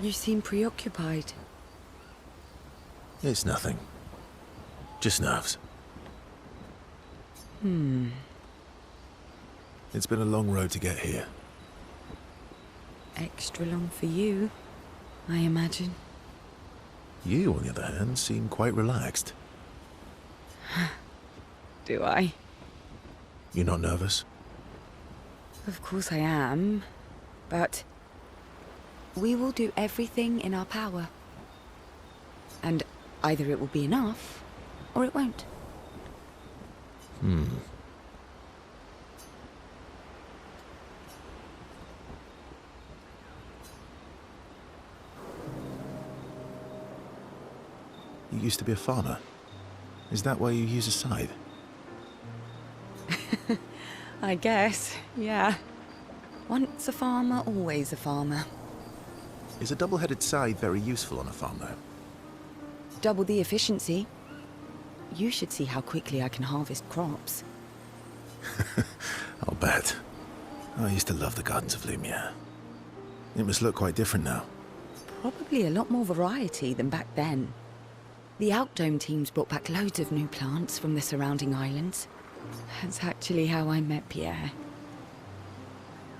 You seem preoccupied. It's nothing. Just nerves. It's been a long road to get here. Extra long for you, I imagine. You, on the other hand, seem quite relaxed. Do I? You're not nervous? Of course I am, but we will do everything in our power. And either it will be enough, or it won't. You used to be a farmer. Is that why you use a scythe? I guess, yeah. Once a farmer, always a farmer. Is a double-headed scythe very useful on a farm, though? Double the efficiency. You should see how quickly I can harvest crops. I'll bet. I used to love the gardens of Lumiere. It must look quite different now. Probably a lot more variety than back then. The Outdome teams brought back loads of new plants from the surrounding islands. That's actually how I met Pierre.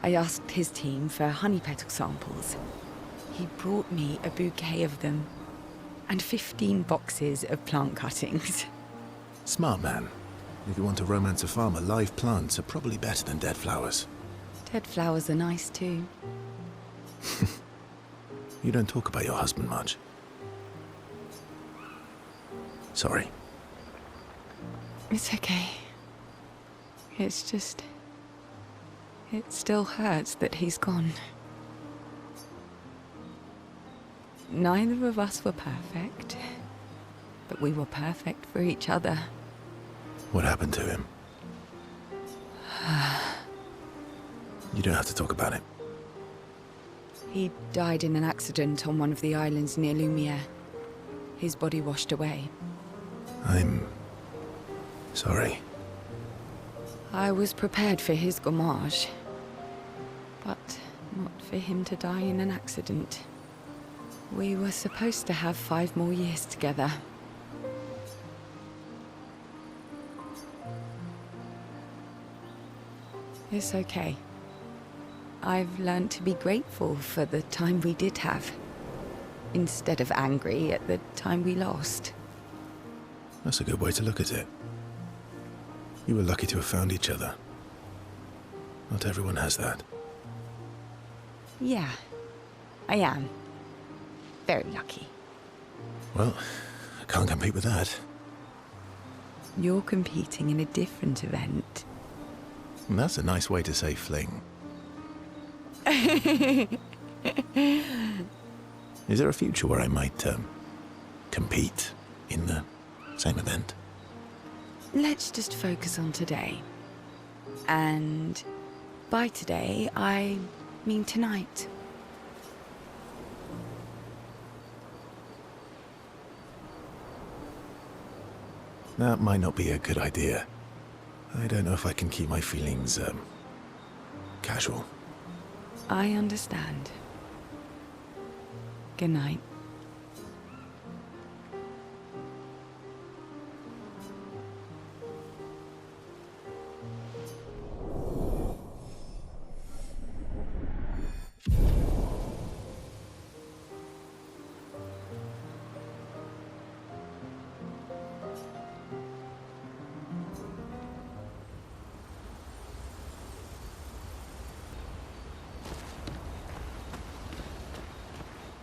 I asked his team for honey petal samples. He brought me a bouquet of them, and 15 boxes of plant cuttings. Smart man. If you want to romance a farmer, live plants are probably better than dead flowers. Dead flowers are nice too. You don't talk about your husband much. Sorry. It's okay. It's just... it still hurts that he's gone. Neither of us were perfect, but we were perfect for each other. What happened to him? You don't have to talk about it. He died in an accident on one of the islands near Lumiere. His body washed away. I'm... sorry. I was prepared for his gommage, but not for him to die in an accident. We were supposed to have 5 more years together. It's okay. I've learned to be grateful for the time we did have, instead of angry at the time we lost. That's a good way to look at it. You were lucky to have found each other. Not everyone has that. Yeah, I am. Very lucky. Well, I can't compete with that. You're competing in a different event. And that's a nice way to say fling. Is there a future where I might, compete in the same event? Let's just focus on today. And by today, I mean tonight. That might not be a good idea. I don't know if I can keep my feelings, casual. I understand. Good night.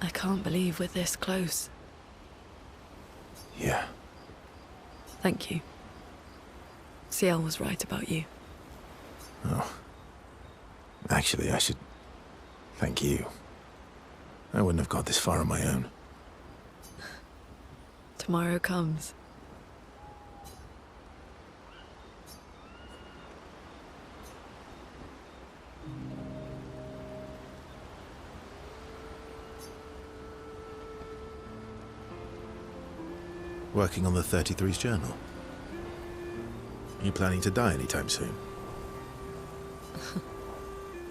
I can't believe we're this close. Yeah. Thank you. Ciel was right about you. Oh. Actually, I should thank you. I wouldn't have got this far on my own. Tomorrow comes. Working on the 33's journal. Are you planning to die anytime soon?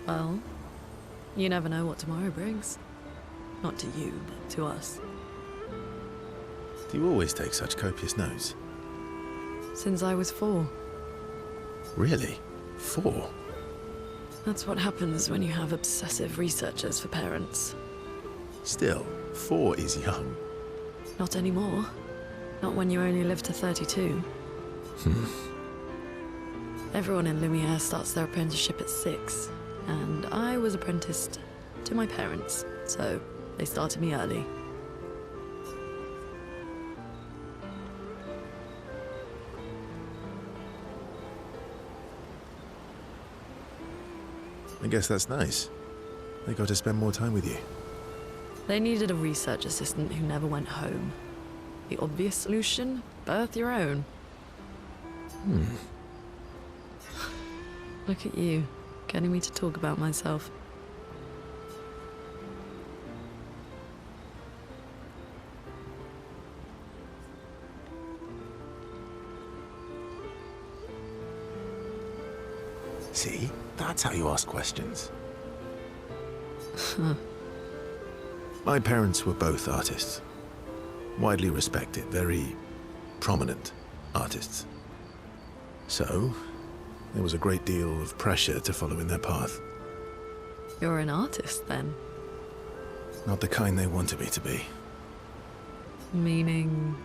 Well, you never know what tomorrow brings. Not to you, but to us. Do you always take such copious notes? Since I was 4. Really? 4? That's what happens when you have obsessive researchers for parents. Still, 4 is young. Not anymore. Not when you only live to 32. Everyone in Lumiere starts their apprenticeship at 6, and I was apprenticed to my parents, so they started me early. I guess that's nice. They got to spend more time with you. They needed a research assistant who never went home. The obvious solution? Birth your own. Look at you, getting me to talk about myself. See? That's how you ask questions. My parents were both artists. Widely respected, very prominent artists. So, there was a great deal of pressure to follow in their path. You're an artist, then? Not the kind they wanted me to be. Meaning?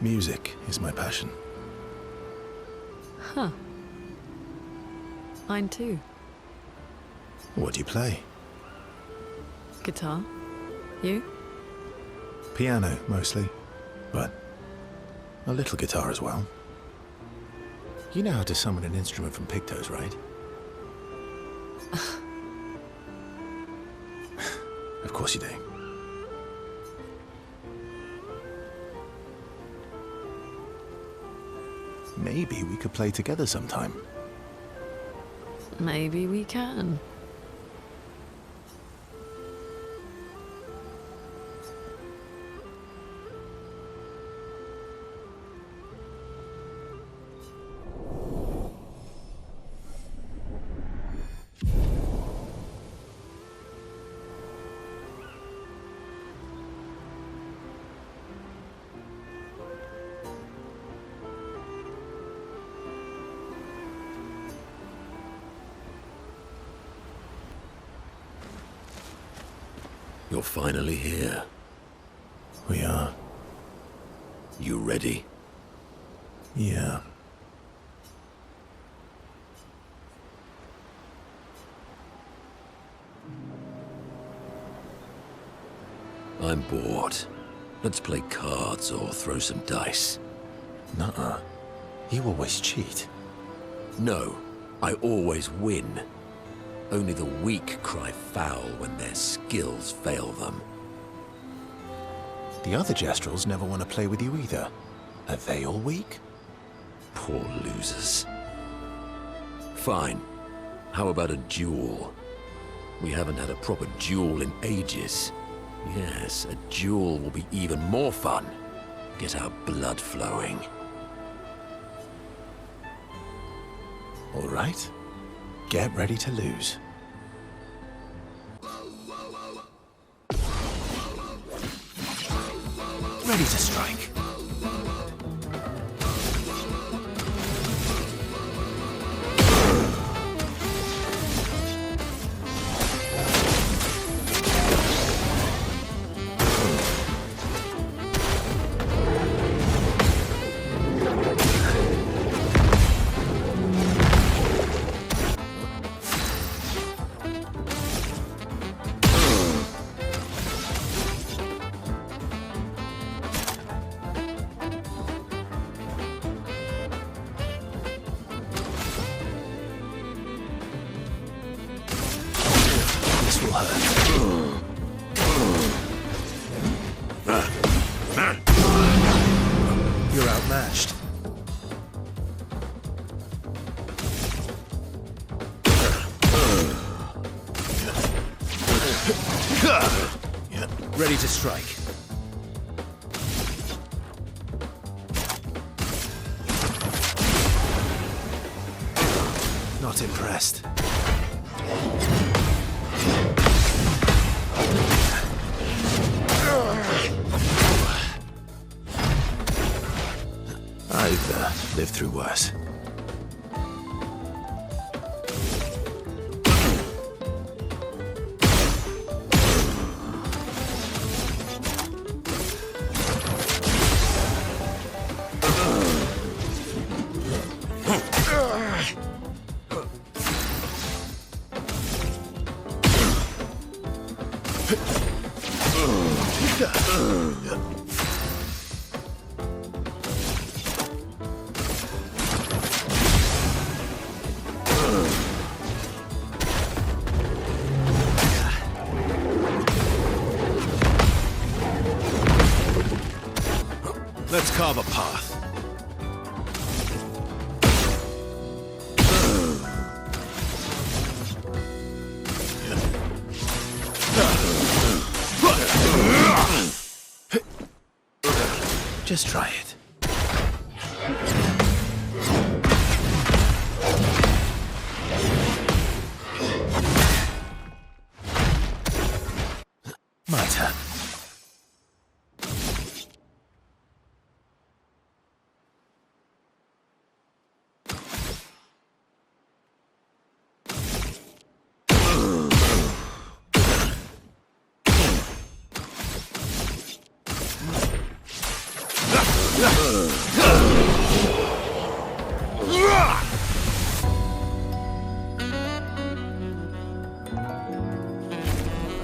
Music is my passion. Huh. Mine too. What do you play? Guitar. You? Piano, mostly. But a little guitar as well. You know how to summon an instrument from Pictos, right? Of course you do. Maybe we could play together sometime. Maybe we can. You're finally here. We are. You ready? Yeah. I'm bored. Let's play cards or throw some dice. Nuh-uh. You always cheat. No, I always win. Only the weak cry foul when their skills fail them. The other Jestrels never want to play with you either. Are they all weak? Poor losers. Fine. How about a duel? We haven't had a proper duel in ages. Yes, a duel will be even more fun. Get our blood flowing. All right. Get ready to lose. Ready to strike. This will hurt. You're outmatched. Ready to strike. Not impressed. through worse. Let's carve a path. Just try it. My turn.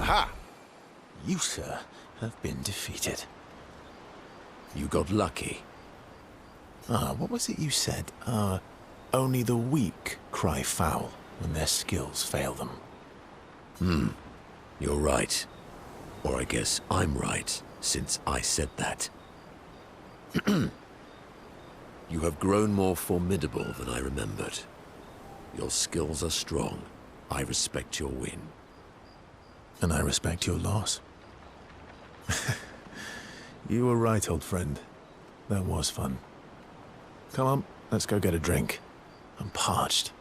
Aha! You, sir, have been defeated. You got lucky. What was it you said? Only the weak cry foul when their skills fail them. You're right. Or I guess I'm right, since I said that. You have grown more formidable than I remembered. Your skills are strong. I respect your win. And I respect your loss. You were right, old friend. That was fun. Come on, let's go get a drink. I'm parched.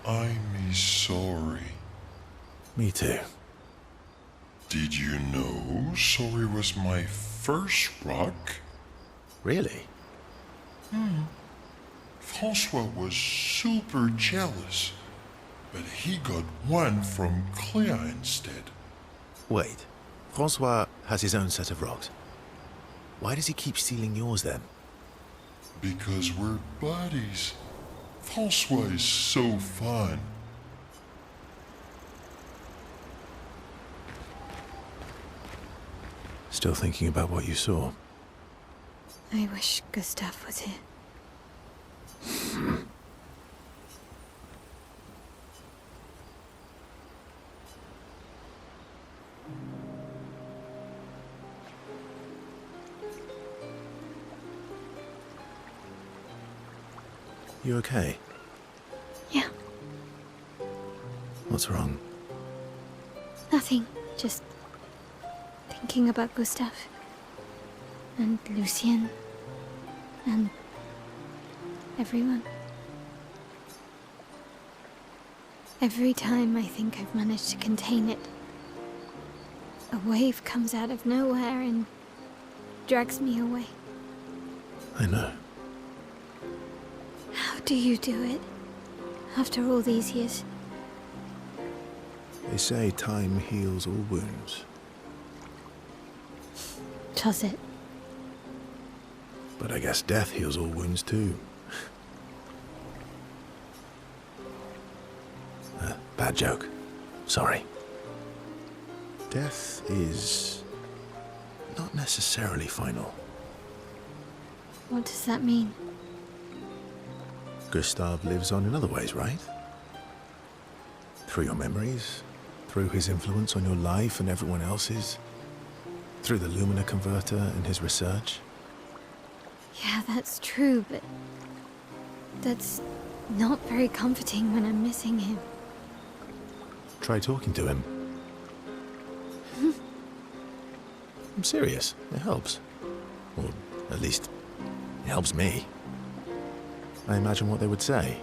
I'm sorry. Me too. Did you know sorry was my first rock? Really? Francois was super jealous, but he got one from Clair instead. Wait. Francois has his own set of rocks. Why does he keep stealing yours then? Because we're buddies. Francois is so fun. Still thinking about what you saw? I wish Gustav was here. You okay? Yeah, What's wrong? nothing. Just thinking about Gustav. And Lucien. And everyone. Every time I think I've managed to contain it, a wave comes out of nowhere and drags me away. I know. How do you do it? After all these years? They say time heals all wounds. Does it? But I guess death heals all wounds too. Bad joke. Sorry. Death is not necessarily final. What does that mean? Gustav lives on in other ways, right? Through your memories, through his influence on your life and everyone else's, through the Lumina converter and his research. Yeah, that's true, but that's not very comforting when I'm missing him. Try talking to him. I'm serious. It helps. Or at least, it helps me. I imagine what they would say.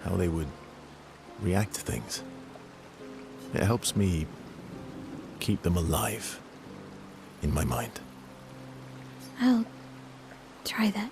How they would react to things. It helps me keep them alive in my mind. I'll try that.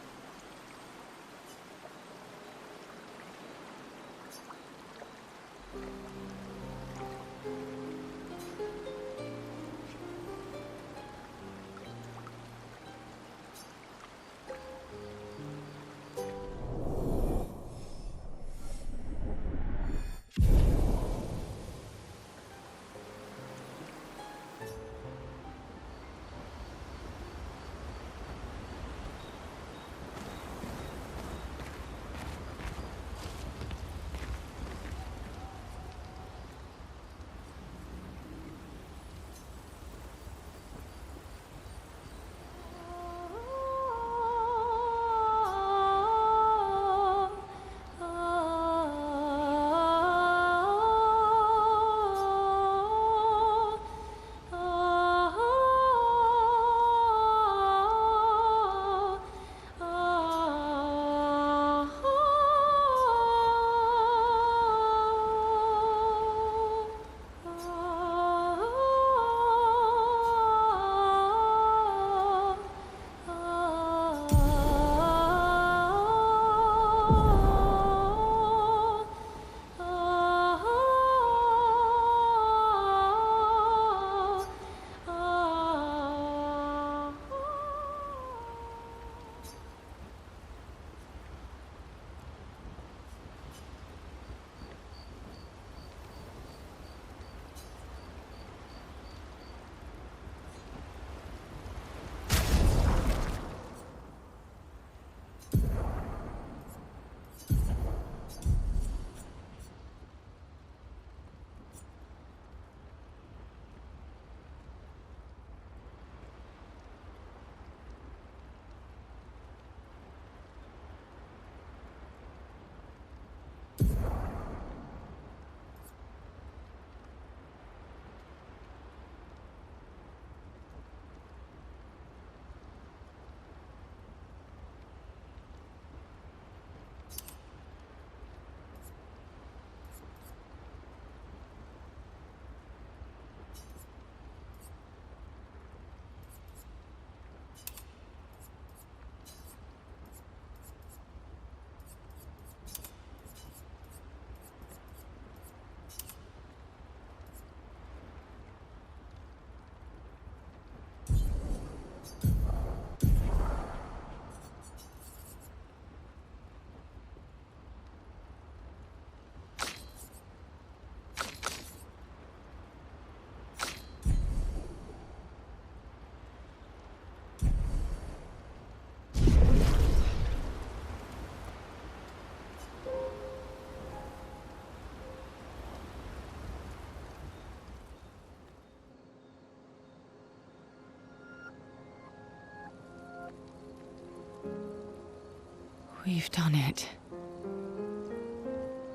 We've done it.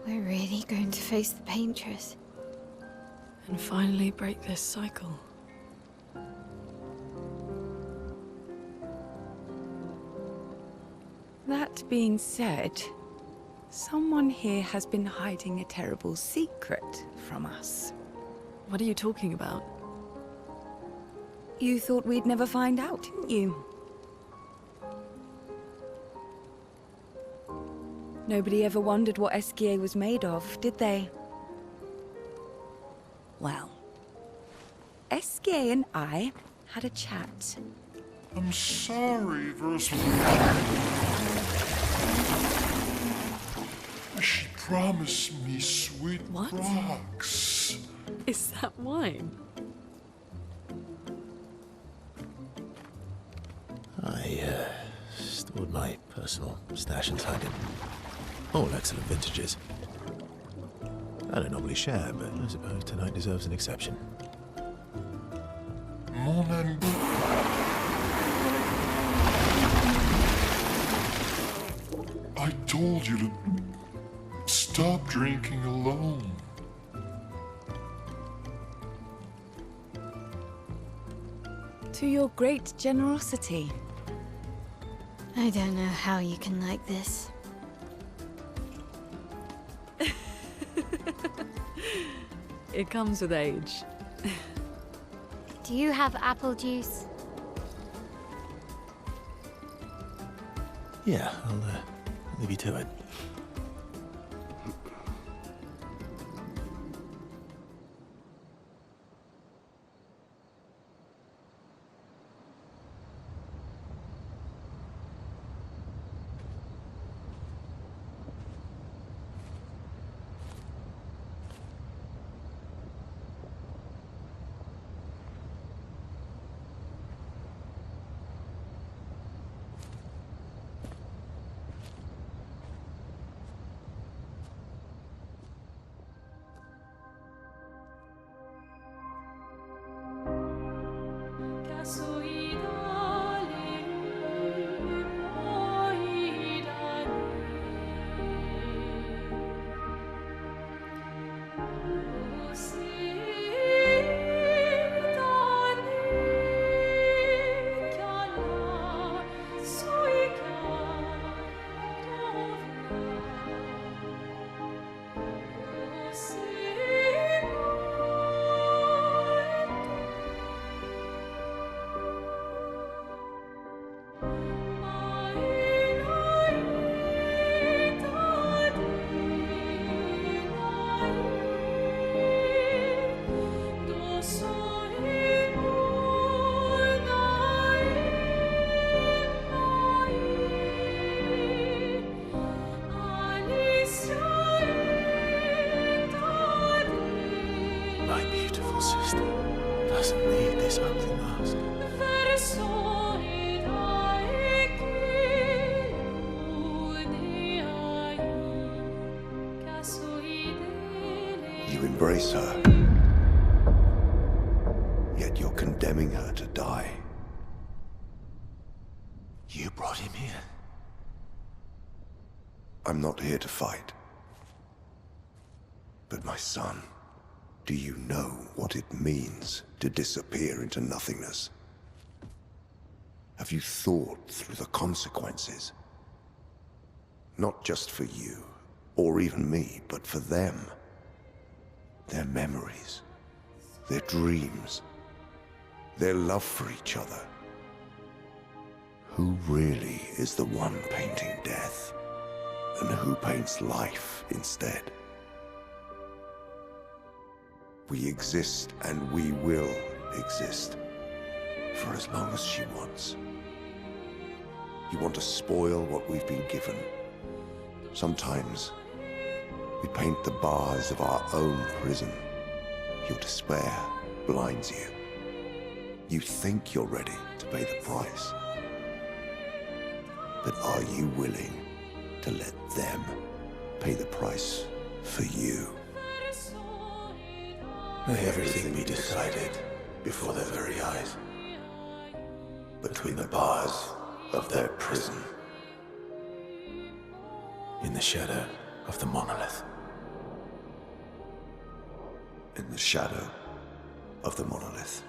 We're really going to face the Paintress. And finally break this cycle. That being said, someone here has been hiding a terrible secret from us. What are you talking about? You thought we'd never find out, didn't you? Nobody ever wondered what Esquier was made of, did they? Well, Esquier and I had a chat. I'm sorry, Verse. She promise me sweet What? rocks. Is that wine? I stored my personal stash inside it. All excellent vintages. I don't normally share, but I suppose tonight deserves an exception. Mon ami. I told you to stop drinking alone. To your great generosity. I don't know how you can like this. It comes with age. Do you have apple juice? Yeah, I'll leave you to it. My beautiful sister doesn't need this ugly mask. You embrace her, yet you're condemning her to die. You brought him here. I'm not here to fight. But my son, do you know what it means to disappear into nothingness? Have you thought through the consequences? Not just for you, or even me, but for them. Their memories, their dreams, their love for each other. Who really is the one painting death, and who paints life instead? We exist and we will exist for as long as she wants. You want to spoil what we've been given. Sometimes we paint the bars of our own prison. Your despair blinds you. You think you're ready to pay the price. But are you willing to let them pay the price for you? May everything be decided before their very eyes. Between the bars of their prison. In the shadow of the monolith. In the shadow of the monolith.